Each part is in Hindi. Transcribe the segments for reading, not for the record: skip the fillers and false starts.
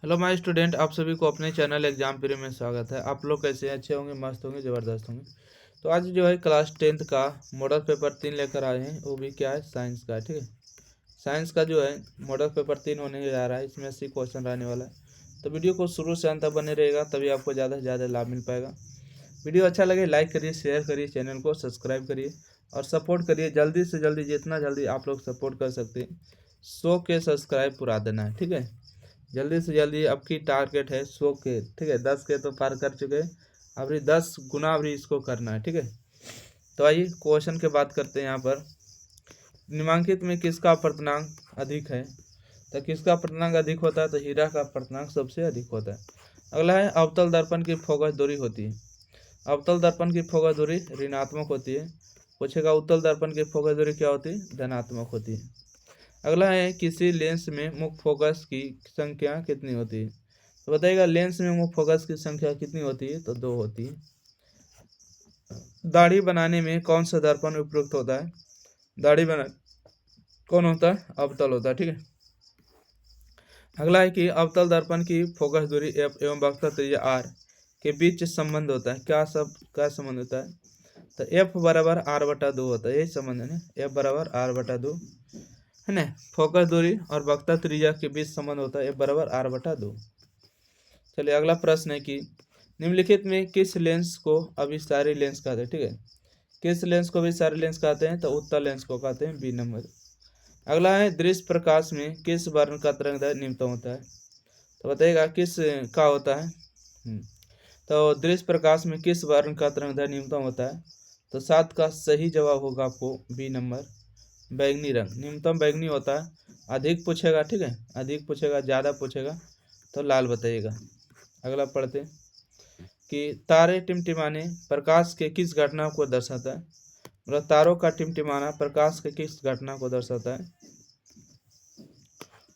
हेलो माय स्टूडेंट, आप सभी को अपने चैनल एग्जाम प्री में स्वागत है। आप लोग कैसे हैं? अच्छे होंगे, मस्त होंगे, ज़बरदस्त होंगे। तो आज जो है क्लास 10th का मॉडल पेपर 3 लेकर आए हैं। वो भी क्या है? साइंस का, ठीक है। साइंस का जो है मॉडल पेपर 3 होने जा रहा है। इसमें 80 क्वेश्चन रहने वाला है। तो वीडियो को शुरू से अंत तक बने रहेगा, तभी आपको ज़्यादा से ज़्यादा लाभ मिल पाएगा। वीडियो अच्छा लगे लाइक करिए, शेयर करिए, चैनल को सब्सक्राइब करिए और सपोर्ट करिए। जल्दी से जल्दी, जितना जल्दी आप लोग सपोर्ट कर सकते हैं, 100 के सब्सक्राइब पूरा देना है, ठीक है। जल्दी से जल्दी आपकी टारगेट है 100 के, ठीक है। 10 के तो पार कर चुके हैं, अभी 10 गुना अभी इसको करना है, ठीक है। तो आइए क्वेश्चन के बात करते हैं। यहाँ पर निम्नलिखित में किसका अपर्तनांक अधिक है? तो किसका अपर्तनांक अधिक होता है? तो हीरा का अपर्तनांक सबसे अधिक होता है। अगला है अवतल दर्पण की फोकस दूरी होती है। अवतल दर्पण की फोकस दूरी ऋणात्मक होती है। पूछेगा उत्तल दर्पण की फोकस दूरी क्या होती है? धनात्मक होती है। अगला है किसी लेंस में मुख्य फोकस की संख्या कितनी होती है? तो बताइएगा लेंस में मुख्य फोकस की संख्या कितनी होती है? तो 2 होती है। दाढ़ी बनाने में कौन सा दर्पण उपयुक्त होता है? दाढ़ी बना कौन होता है? अवतल होता है, ठीक है। अगला है कि अवतल दर्पण की फोकस दूरी एफ एवं वक्रता त्रिज्या आर के बीच संबंध होता है। क्या संबंध होता है? तो एफ बराबर आर बटा 2 होता है। यही संबंध है ना, एफ बराबर आर बटा 2 है ना। फोकस दूरी और वक्रता त्रिज्या के बीच संबंध होता है एफ बराबर आर बटा 2। चलिए अगला प्रश्न है कि निम्नलिखित में किस लेंस को अभिसारी लेंस कहते हैं? ठीक है, किस लेंस को अभिसारी लेंस कहते हैं? तो उत्तल लेंस को कहते हैं, बी नंबर। अगला है दृश्य प्रकाश में किस वर्ण का तरंगदैर्घ्य न्यूनतम होता है? तो बताइएगा किस का होता है। तो दृश्य प्रकाश में किस वर्ण का तरंगदैर्घ्य न्यूनतम होता है? तो 7 का सही जवाब होगा आपको बी नंबर, बैगनी रंग। न्यूनतम बैगनी होता है। अधिक पूछेगा, ठीक है, अधिक पूछेगा, ज़्यादा पूछेगा तो लाल बताइएगा। अगला पढ़ते कि तारे टिमटिमाने प्रकाश के किस घटना को दर्शाता है? मतलब तारों का टिमटिमाना प्रकाश के किस घटना को दर्शाता है?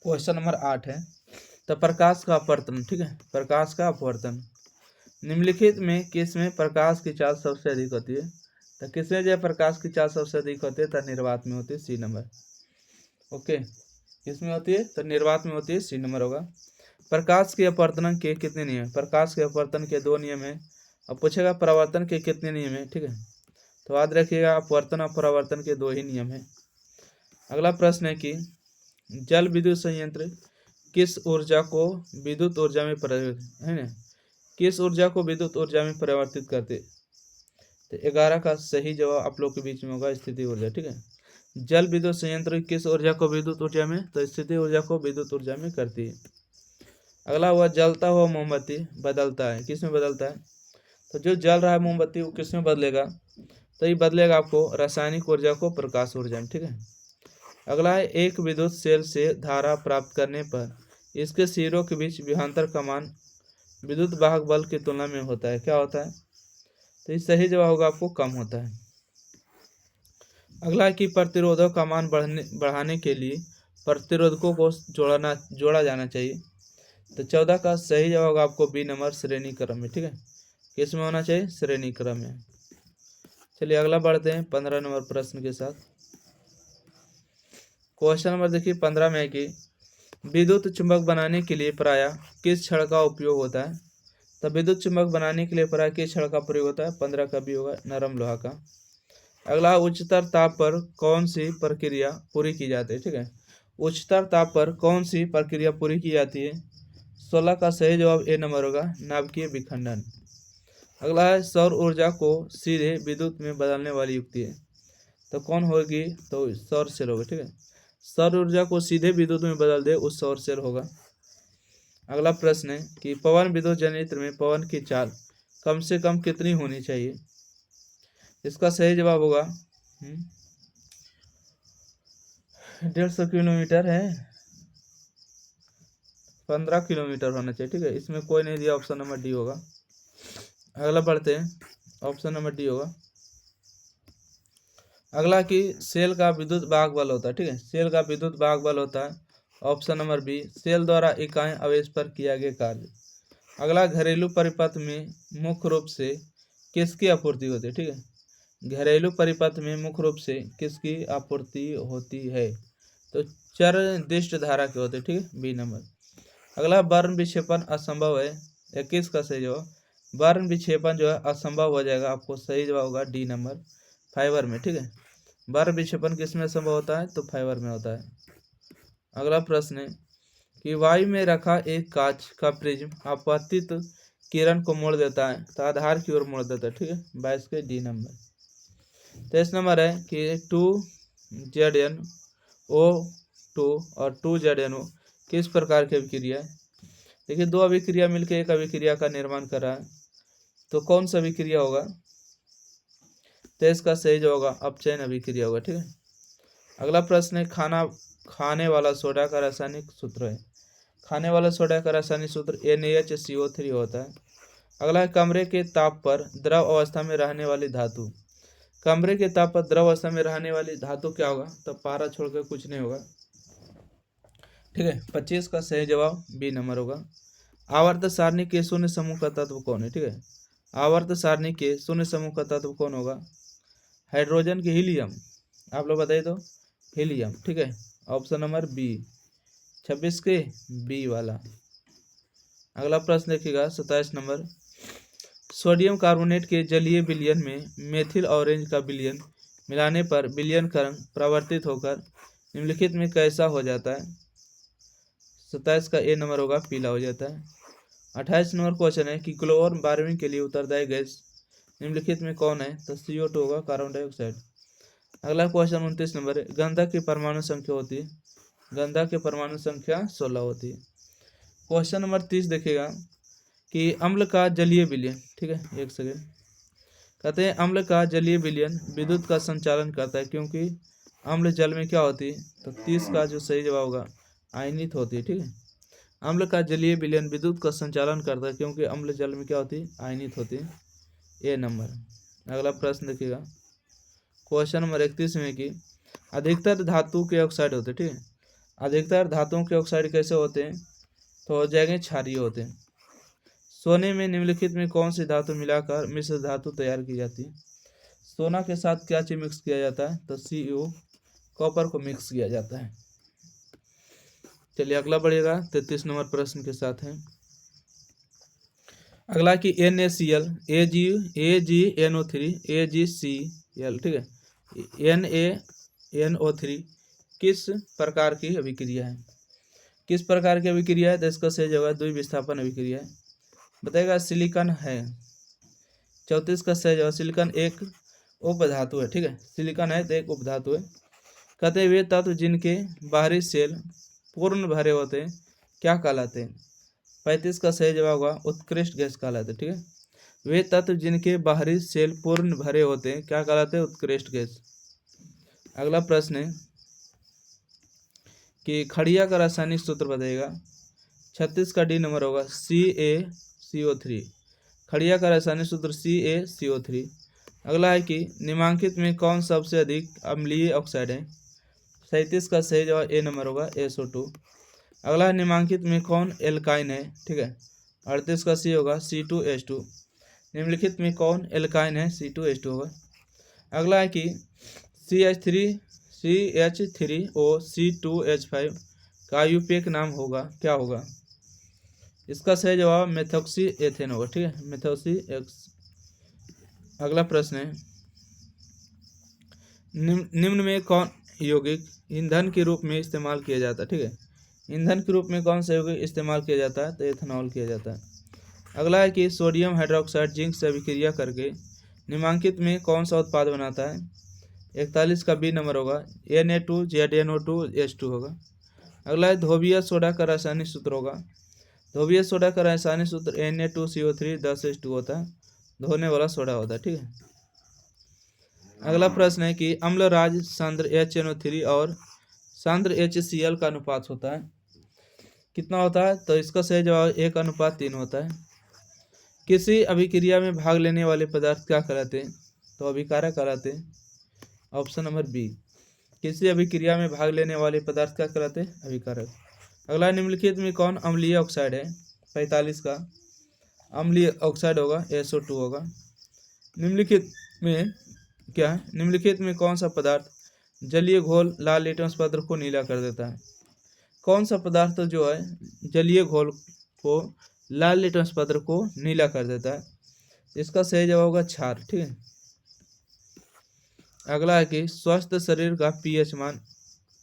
क्वेश्चन नंबर 8 है। तो प्रकाश का अपवर्तन, ठीक है, प्रकाश का अपवर्तन। निम्नलिखित में किसमें प्रकाश की चाल सबसे अधिक होती है? तो किसमें जो प्रकाश की चाल सबसे अधिक होती है? तो निर्वात में होती है, सी नंबर। ओके, किसमें होती है? तो निर्वात में होती है, सी नंबर होगा। प्रकाश के अपवर्तन के कितने नियम है? प्रकाश के अपवर्तन के 2 नियम है। अब पूछेगा परावर्तन के कितने नियम है, ठीक है। तो याद रखिएगा अपवर्तन और परावर्तन के 2 ही नियम है। अगला प्रश्न है कि जल विद्युत संयंत्र किस ऊर्जा को विद्युत ऊर्जा में परिवर्तित है ना, किस ऊर्जा को विद्युत ऊर्जा में परिवर्तित करते? तो 11 का सही जवाब आप लोग के बीच में होगा स्थिति ऊर्जा, ठीक है। जल विद्युत संयंत्र किस ऊर्जा को विद्युत ऊर्जा में? तो स्थिति ऊर्जा को विद्युत ऊर्जा में करती है। अगला हुआ जलता हुआ मोमबत्ती बदलता है, किस में बदलता है? तो जो जल रहा है मोमबत्ती वो किस में बदलेगा? तो ये बदलेगा आपको रासायनिक ऊर्जा को प्रकाश ऊर्जा में, ठीक है। अगला है एक विद्युत सेल से धारा प्राप्त करने पर इसके सिरों के बीच विभवांतर का मान विद्युत वाहक बल की तुलना में होता है, क्या होता है? तो इस सही जवाब होगा आपको कम होता है। अगला है कि प्रतिरोधों का मान बढ़ाने के लिए प्रतिरोधकों को जोड़ा जाना चाहिए। तो 14 का सही जवाब होगा आपको बी नंबर, श्रेणी क्रम में, ठीक है। किस में होना चाहिए? श्रेणी क्रम में। चलिए अगला बढ़ते हैं 15 नंबर प्रश्न के साथ। क्वेश्चन नंबर देखिए 15 में है कि विद्युत चुंबक बनाने के लिए प्रायः किस छड़ का उपयोग होता है? तो विद्युत चुंबक बनाने के लिए प्रायः किस छड़ का प्रयोग होता है? 15 का भी होगा नरम लोहा का। अगला उच्चतर ताप पर कौन सी प्रक्रिया पूरी की जाती है? ठीक है, उच्चतर ताप पर कौन सी प्रक्रिया पूरी की जाती है? 16 का सही जवाब ए नंबर होगा, नाभिकीय विखंडन। अगला है सौर ऊर्जा को सीधे विद्युत में बदलने वाली युक्ति है, तो कौन होगी? तो सौर सेल होगा, ठीक है। सौर ऊर्जा को सीधे विद्युत में बदल दे उस सौर सेल होगा। अगला प्रश्न है कि पवन विद्युत जनरेटर में पवन की चाल कम से कम कितनी होनी चाहिए? इसका सही जवाब होगा 150 किलोमीटर है, 15 किलोमीटर होना चाहिए, ठीक है। इसमें कोई नहीं दिया, ऑप्शन नंबर डी होगा। अगला बढ़ते हैं, ऑप्शन नंबर डी होगा। अगला कि सेल का विद्युत वाहक बल होता है, ठीक है, सेल का विद्युत वाहक बल होता है, ऑप्शन नंबर बी, सेल द्वारा इकाई आवेश पर किया गया कार्य। अगला घरेलू परिपथ में मुख्य रूप से किसकी आपूर्ति होती है? ठीक है, घरेलू परिपथ में मुख्य रूप से किसकी आपूर्ति होती है? तो चर दिष्ट धारा के होते हैं, ठीक है, बी नंबर। अगला वर्ण विक्षेपण असंभव है। 21 का सही जवाब वर्ण विक्षेपण जो है असंभव हो जाएगा, आपको सही जवाब होगा डी नंबर, फाइबर में। ठीक है, वर्ण विक्षेपण किसमें संभव होता है? तो फाइबर में होता है। अगला प्रश्न है कि वायु में रखा एक कांच का प्रिज्म आपतित किरण को मोड़ देता है तो आधार की ओर मोड़ देता है। ठीक है, 22 के डी नंबर। 23 नंबर है कि 2ZnO2 और 2ZnO किस प्रकार की अभिक्रिया है? देखिए, दो अभिक्रिया मिलकर एक अभिक्रिया का निर्माण कर रहा है, तो कौन सा अभिक्रिया होगा? तो इसका सही जो होगा अपचयन अभिक्रिया होगा। ठीक है, अगला प्रश्न है खाने वाला सोडा का रासायनिक सूत्र है। खाने वाला सोडा का रासायनिक सूत्र NaHCO3 होता है। अगला है कमरे के ताप पर द्रव अवस्था में रहने वाली धातु। कमरे के ताप पर द्रव अवस्था में रहने वाली धातु क्या होगा? तो पारा छोड़कर कुछ नहीं होगा। ठीक है, 25 का सही जवाब बी नंबर होगा। आवर्त सारणी के शून्य समूह का तत्व कौन है? ठीक है, आवर्त सारणी के शून्य समूह का तत्व कौन होगा? हाइड्रोजन के हीलियम, आप लोग बताइए तो हीलियम। ठीक है, ऑप्शन नंबर बी, 26 के बी वाला। अगला प्रश्न देखिएगा 27 नंबर, सोडियम कार्बोनेट के जलीय विलयन में मेथिल ऑरेंज का विलयन मिलाने पर विलयन का रंग परिवर्तित होकर निम्नलिखित में कैसा हो जाता है? 27 का ए नंबर होगा, पीला हो जाता है। 28 नंबर क्वेश्चन है कि ग्लोबल वार्मिंग के लिए उत्तरदायी गैस निम्नलिखित में कौन है? तो CO2 होगा, कार्बन डाइऑक्साइड। अगला क्वेश्चन 29 नंबर है, गंधक की परमाणु संख्या होती है? गंधक की परमाणु संख्या 16 होती है। क्वेश्चन नंबर 30 देखिएगा कि अम्ल का जलीय विलयन, ठीक है, एक सेकेंड, कहते हैं अम्ल का जलीय विलयन विद्युत का संचालन करता है क्योंकि अम्ल जल में क्या होती है? तो 30 का जो सही जवाब होगा आयनित होती है। ठीक है, अम्ल का जलीय विलयन विद्युत का संचालन करता है क्योंकि अम्ल जल में क्या होती है? आयनित होती है, ए नंबर। अगला प्रश्न देखिएगा क्वेश्चन नंबर 31 में कि अधिकतर धातु के ऑक्साइड होते हैं। ठीक है, अधिकतर धातुओं के ऑक्साइड कैसे होते हैं? तो हो जाएंगे क्षारीय होते हैं। सोने में निम्नलिखित में कौन सी धातु मिलाकर मिश्र धातु तैयार की जाती है? सोना के साथ क्या चीज मिक्स किया जाता है? तो CO, कॉपर को मिक्स किया जाता है। चलिए अगला बढ़ेगा 33 नंबर प्रश्न के साथ है। अगला कि NaCl AgNO3 AgCl, ठीक है, NaNO3 किस प्रकार की अभिक्रिया है? किस प्रकार की अभिक्रिया है? तो इसका सही जवाब द्विविस्थापन अभिक्रिया है। बताएगा सिलिकॉन है। 34 का सही जवाब सिलिकॉन एक उपधातु है। ठीक है, सिलिकॉन है तो एक उपधातु है। कहते हैं वे तत्व जिनके बाहरी सेल पूर्ण भरे होते हैं क्या कहलाते हैं? 35 का सही जवाब होगा उत्कृष्ट गैस कहलाते हैं। ठीक है, वे तत्व जिनके बाहरी सेल पूर्ण भरे होते हैं क्या कहलाते हैं? उत्कृष्ट गैस। अगला प्रश्न है कि खड़िया का रासायनिक सूत्र बताइएगा। 36 का डी नंबर होगा CaCO3। खड़िया का रासायनिक सूत्र CaCO3। अगला है कि निम्नलिखित में कौन सबसे अधिक अम्लीय ऑक्साइड है? 37 का सही जवाब ए नंबर होगा SO2। अगला है निम्नलिखित में कौन एल्काइन है? ठीक है, 38 का सी होगा C2H2। निम्नलिखित में कौन एल्काइन है? C2H2 होगा। अगला है कि CH3O C2H5 का यूपेक नाम होगा क्या होगा? इसका सही जवाब मेथोक्सी एथेन होगा। ठीक है, मेथोक्सी एक्स। अगला प्रश्न है निम्न में कौन यौगिक ईंधन के रूप में इस्तेमाल किया जाता है? ठीक है, ईंधन के रूप में कौन सा यौगिक इस्तेमाल किया जाता है? तो एथेनॉल किया जाता है। अगला है कि सोडियम हाइड्रोक्साइड जिंक से अभिक्रिया करके निम्नलिखित में कौन सा उत्पाद बनाता है? 41 का बी नंबर होगा Na2ZnO2H2 होगा। अगला है धोबिया सोडा का रासायनिक सूत्र होगा। धोबिया सोडा का रासायनिक सूत्र Na2CO3 10H2 होता है, धोने वाला सोडा होता है। ठीक है, अगला प्रश्न है कि अम्लराज सांद्र HNO3 और सांद्र HCl का अनुपात होता है कितना होता है? तो इसका सही जवाब 1:3 होता है। किसी अभिक्रिया में भाग लेने वाले पदार्थ क्या कहलाते हैं? तो अभिकारक कहलाते हैं, ऑप्शन नंबर बी। किसी अभिक्रिया में भाग लेने वाले पदार्थ क्या कहलाते हैं? अभिकारक। अगला निम्नलिखित में कौन अम्लीय ऑक्साइड है? 45 का अम्लीय ऑक्साइड होगा SO2 होगा। निम्नलिखित में क्या है? निम्नलिखित में कौन सा पदार्थ जलीय घोल लाल लिटमस पत्र को नीला कर देता है? कौन सा पदार्थ जो है जलीय घोल को लाल लिटमस पत्र को नीला कर देता है? इसका सही जवाब होगा क्षार। ठीक है। अगला है कि स्वस्थ शरीर का पीएच मान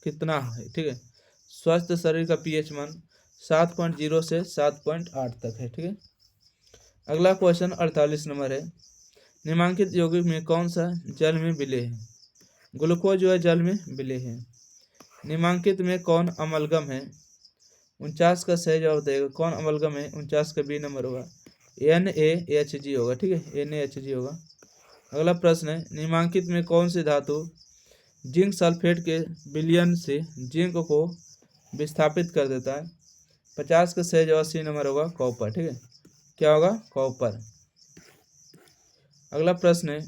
कितना है? ठीक है। स्वस्थ शरीर का पीएच मान 7.0 से 7.8 तक है। ठीक है। अगला क्वेश्चन 48 नंबर है, निम्नलिखित यौगिक में कौन सा जल में विलेय है? ग्लूकोज जो है जल में विलेय है। निम्नलिखित में कौन अमलगम है? 49 का सही जवाब देगा। कौन अमलगम है? 49 का बी नंबर होगा, NaHG होगा। ठीक है, NaHG होगा। अगला प्रश्न है, निम्नलिखित में कौन सी धातु जिंक सल्फेट के विलयन से जिंक को विस्थापित कर देता है? 50 का सही जवाब सी नंबर होगा, कॉपर। ठीक है, क्या होगा? कॉपर। अगला प्रश्न है,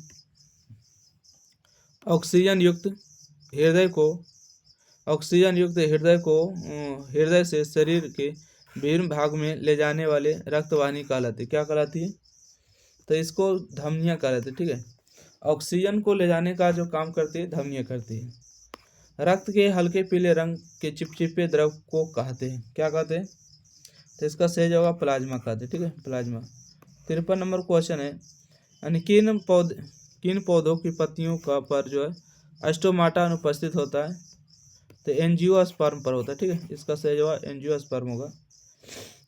ऑक्सीजन युक्त हृदय से शरीर के विभिन्न भाग में ले जाने वाले रक्तवाहिनी कहलाती है? क्या कहलाती है? तो इसको धमनियाँ कहलाती है। ठीक है, ऑक्सीजन को ले जाने का जो काम करती है धमनियाँ करती है। रक्त के हल्के पीले रंग के चिपचिपे द्रव को कहते हैं? क्या कहते हैं? तो इसका सही जवाब प्लाज्मा कहते हैं। ठीक है, प्लाज्मा। 53 नंबर क्वेश्चन है, यानी किन पौधों की पत्तियों का पर जो है स्टोमाटा अनुपस्थित होता है? तो एंजियोस्पर्म पर होता है। ठीक है, इसका सही जवाब एंजियोस्पर्म होगा।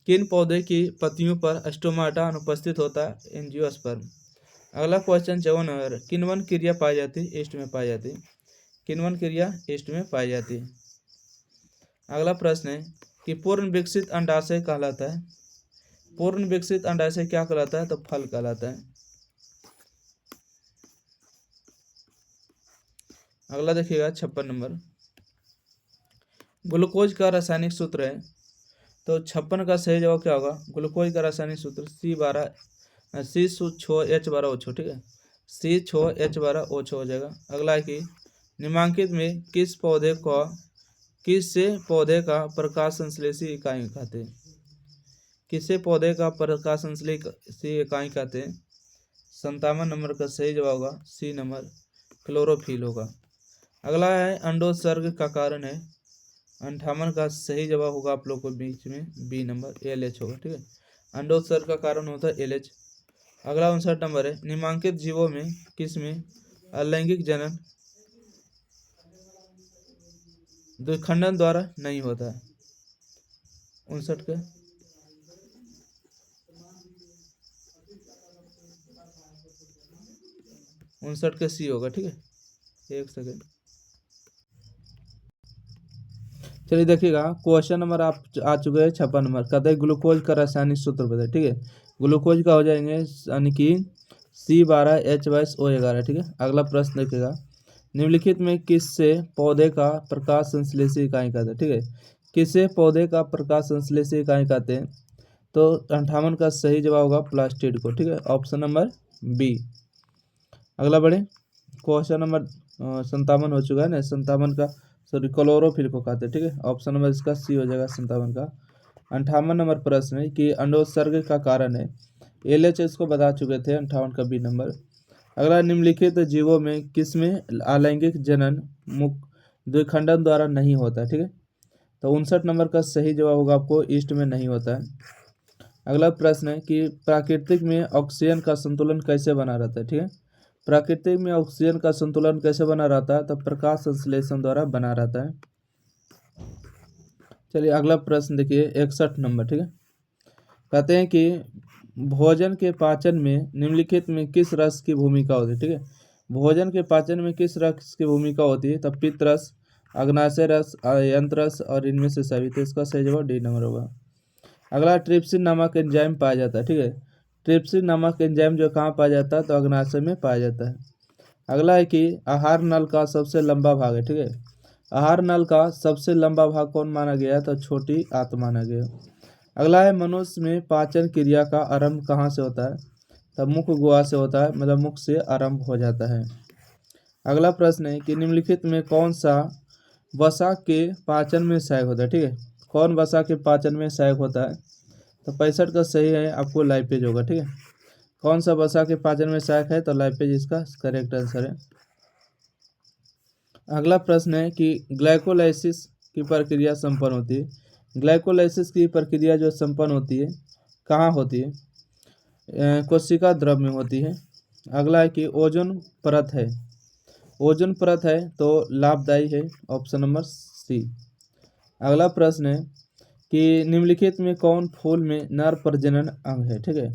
किन पौधे की पत्तियों पर स्टोमाटा अनुपस्थित होता है? एंजियोस्पर्म। अगला क्वेश्चन 54 नंबर, किण्वन क्रिया पाई जाती है? ईस्ट में पाई जाती है। किण्वन क्रिया ईस्ट में पाई जाती है। अगला प्रश्न है कि पूर्ण विकसित अंडाशय कहलाता है? पूर्ण विकसित अंडाशय क्या कहलाता है? तो फल कहलाता है। अगला देखिएगा 56 नंबर, ग्लूकोज का रासायनिक सूत्र है? तो 56 का सही जवाब क्या होगा? ग्लूकोज का रासायनिक सूत्र C6H12O। ठीक है, C6H12O हो जाएगा। अगला है कि निम्नलिखित में किस पौधे का प्रकाश संश्लेषी इकाई कहते हैं? किसे पौधे का प्रकाश संश्लेषी इकाई कहते हैं? 57 नंबर का सही जवाब होगा सी नंबर, क्लोरोफिल होगा। अगला है अंडोत्सर्ग का कारण है? 58 का सही जवाब होगा आप लोग को बीच में बी नंबर, LH होगा। ठीक है, अंडोत्सर्ग का कारण होता है LH। अगला 59 नंबर है, निम्नलिखित जीवों में किसमें अलैंगिक जनन द्विखंडन द्वारा नहीं होता है? 59 का सी होगा। ठीक है, एक सेकेंड। चलिए देखिएगा, क्वेश्चन नंबर आप आ चुके हैं 56 नंबर, कहते हैं ग्लूकोज का रासायनिक सूत्र बताए। ठीक है, ग्लूकोज का हो जाएंगे यानी कि C12H22O11। ठीक है, अगला प्रश्न देखिएगा, निम्नलिखित में किससे पौधे का प्रकाश संश्लेषी इकाई कहते हैं? ठीक है, किससे पौधे का प्रकाश संश्लेषी इकाई कहते हैं? तो 58 का सही जवाब होगा प्लास्टिड को। ठीक है, ऑप्शन नंबर बी। अगला बढ़े, क्वेश्चन नंबर 57 हो चुका है ना, 57 का सॉरी क्लोरोफिल को कहते हैं। ठीक है, ऑप्शन नंबर इसका सी हो जाएगा 57 का। 58 नंबर प्रश्न है कि अंडोत्सर्ग का कारण है? LH इसको बता चुके थे, 58 का बी नंबर। अगला, निम्नलिखित जीवों में किसमें अलैंगिक जनन द्विखंडन द्वारा नहीं होता है? ठीक है, तो 59 नंबर का सही जवाब होगा आपको ईस्ट में नहीं होता है। अगला प्रश्न है कि प्राकृतिक में ऑक्सीजन का संतुलन कैसे बना रहता है? ठीक है, प्राकृतिक में ऑक्सीजन का संतुलन कैसे बना रहता है? तो प्रकाश संश्लेषण द्वारा बना रहता है। चलिए अगला प्रश्न देखिए 61 नंबर। ठीक है, कहते हैं कि भोजन के पाचन में निम्नलिखित में किस रस की भूमिका होती है? ठीक है, भोजन के पाचन में किस रस की भूमिका होती है? तो पित्त रस, अग्नाशय रस, यंत्र रस और इनमें से सभी। तो इसका सही जवाब डी नंबर होगा। अगला, ट्रिप्सिन नामक एंजाइम पाया जाता है? ठीक है, ट्रिप्सिन नामक एंजाइम जो कहाँ पाया जाता है? तो अग्नाशय में पाया जाता है। अगला है कि आहार नल का सबसे लंबा भाग है? ठीक है, आहार नल का सबसे लंबा भाग कौन माना गया है? तो छोटी आंत माना गया। अगला है, मनुष्य में पाचन क्रिया का आरंभ कहाँ से होता है? तब मुख गुहा से होता है, मतलब मुख से आरंभ हो जाता है। अगला प्रश्न है कि निम्नलिखित में कौन सा वसा के पाचन में सहायक होता है? ठीक है, कौन वसा के पाचन में सहायक होता है? तो 65 का सही है आपको लाइपेज होगा। ठीक है, कौन सा वसा के पाचन में सहायक है? तो लाइपेज इसका करेक्ट आंसर है। अगला प्रश्न है कि ग्लाइकोलाइसिस की प्रक्रिया संपन्न होती है? ग्लाइकोलाइसिस की प्रक्रिया जो संपन्न होती है कहाँ होती है? कोशिका द्रव में होती है। अगला है कि ओजोन परत है, ओजोन परत है तो लाभदायी है, ऑप्शन नंबर सी। अगला प्रश्न है कि निम्नलिखित में कौन फूल में नर प्रजनन अंग है? ठीक है,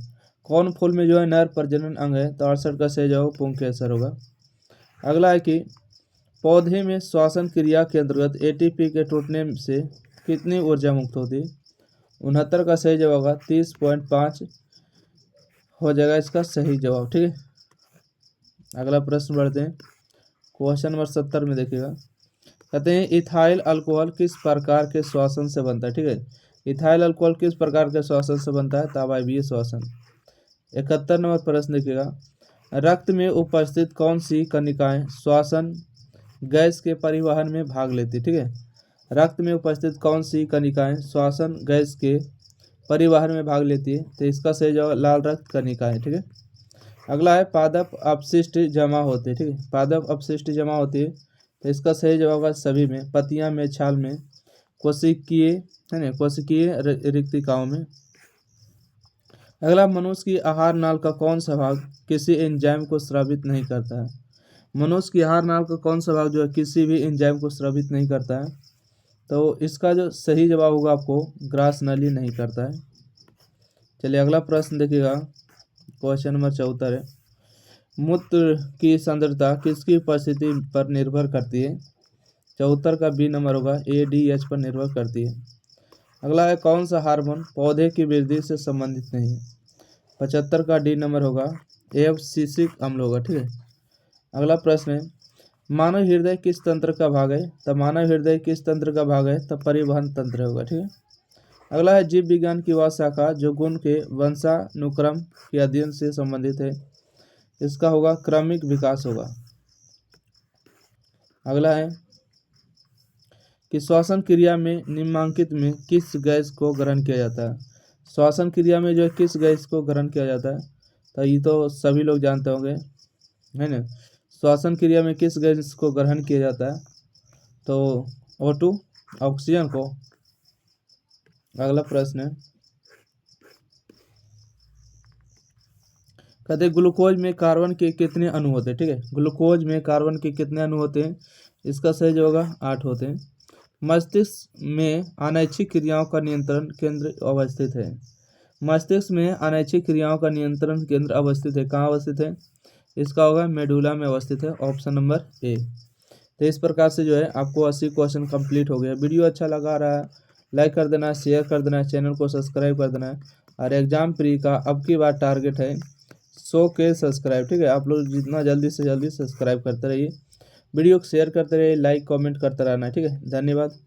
कौन फूल में जो है नर प्रजनन अंग है? तो 68 का सही जवाब पुंकेसर होगा। अगला है कि पौधे में श्वसन क्रिया के अंतर्गत एटीपी के टूटने से कितनी ऊर्जा मुक्त होती है? 69 का सही जवाब होगा 30.5 हो जाएगा इसका सही जवाब। ठीक है, अगला प्रश्न बढ़ते हैं। क्वेश्चन नंबर 70 में देखिएगा, कहते हैं इथाइल अल्कोहल किस प्रकार के श्वसन से बनता है? ठीक है, इथाइल अल्कोहल किस प्रकार के श्वसन से बनता है? तावाबीय श्वसन। 71 नंबर प्रश्न देखिएगा, रक्त में उपस्थित कौन सी कणिकाएं श्वसन गैस के परिवहन में भाग लेती? ठीक है, रक्त में उपस्थित कौन सी कणिकाएं श्वसन गैस के परिवहन में भाग लेती है? तो इसका सही जवाब लाल रक्त कणिकाएं। ठीक है, अगला है पादप अपशिष्ट जमा होते हैं। ठीक है, पादप अपशिष्ट जमा होती है तो इसका सही जवाब होगा सभी में, पत्तियां में, छाल में, कोशिकीय है ना, कोशिकीय रिक्तिकाओं में। अगला, मनुष्य की आहार नाल का कौन सा भाग किसी एंजाइम को स्रावित नहीं करता है? मनुष्य की आहार नाल का कौन सा भाग जो है किसी भी एंजाइम को स्रावित नहीं करता है? तो इसका जो सही जवाब होगा आपको ग्रास नली नहीं करता है। चलिए अगला प्रश्न देखिएगा, क्वेश्चन नंबर 74 है, मूत्र की सांद्रता किसकी उपस्थिति पर निर्भर करती है? 74 का बी नंबर होगा ADH पर निर्भर करती है। अगला है कौन सा हार्मोन पौधे की वृद्धि से संबंधित नहीं है? 75 का डी नंबर होगा एब्सिसिक अम्ल होगा। ठीक है, अगला प्रश्न है, मानव हृदय किस तंत्र का भाग है? तो मानव हृदय किस तंत्र का भाग है? तो परिवहन तंत्र होगा। ठीक है, अगला है जीव विज्ञान की वह शाखा जो गुण के वंशानुक्रम के अध्ययन से संबंधित है? इसका होगा क्रमिक विकास होगा। अगला है कि श्वसन क्रिया में निम्नलिखित में किस गैस को ग्रहण किया जाता है? श्वसन क्रिया में जो किस गैस को ग्रहण किया जाता है? तो ये तो सभी लोग जानते होंगे है ना, श्वसन क्रिया में किस गैस को ग्रहण किया जाता है? तो O2 ऑक्सीजन को। अगला प्रश्न है, कहते हैं ग्लूकोज में कार्बन के कितने अणु होते हैं? ठीक है, ग्लूकोज में कार्बन के कितने अणु होते हैं? इसका सही जो होगा 8 होते हैं। मस्तिष्क में अनैच्छिक क्रियाओं का नियंत्रण केंद्र अवस्थित है? मस्तिष्क में अनैच्छिक क्रियाओं का नियंत्रण केंद्र अवस्थित है, कहाँ अवस्थित है? इसका होगा मेडुला में अवस्थित है, ऑप्शन नंबर ए। तो इस प्रकार से जो है आपको 80 क्वेश्चन कंप्लीट हो गया। वीडियो अच्छा लगा रहा है लाइक कर देना है, शेयर कर देना है, चैनल को सब्सक्राइब कर देना है। और एग्जाम प्री का अब की बार टारगेट है 100 के सब्सक्राइब। ठीक है, आप लोग जितना जल्दी से जल्दी सब्सक्राइब करते रहिए, वीडियो को शेयर करते रहिए, लाइक कमेंट करते रहना। ठीक है, धन्यवाद।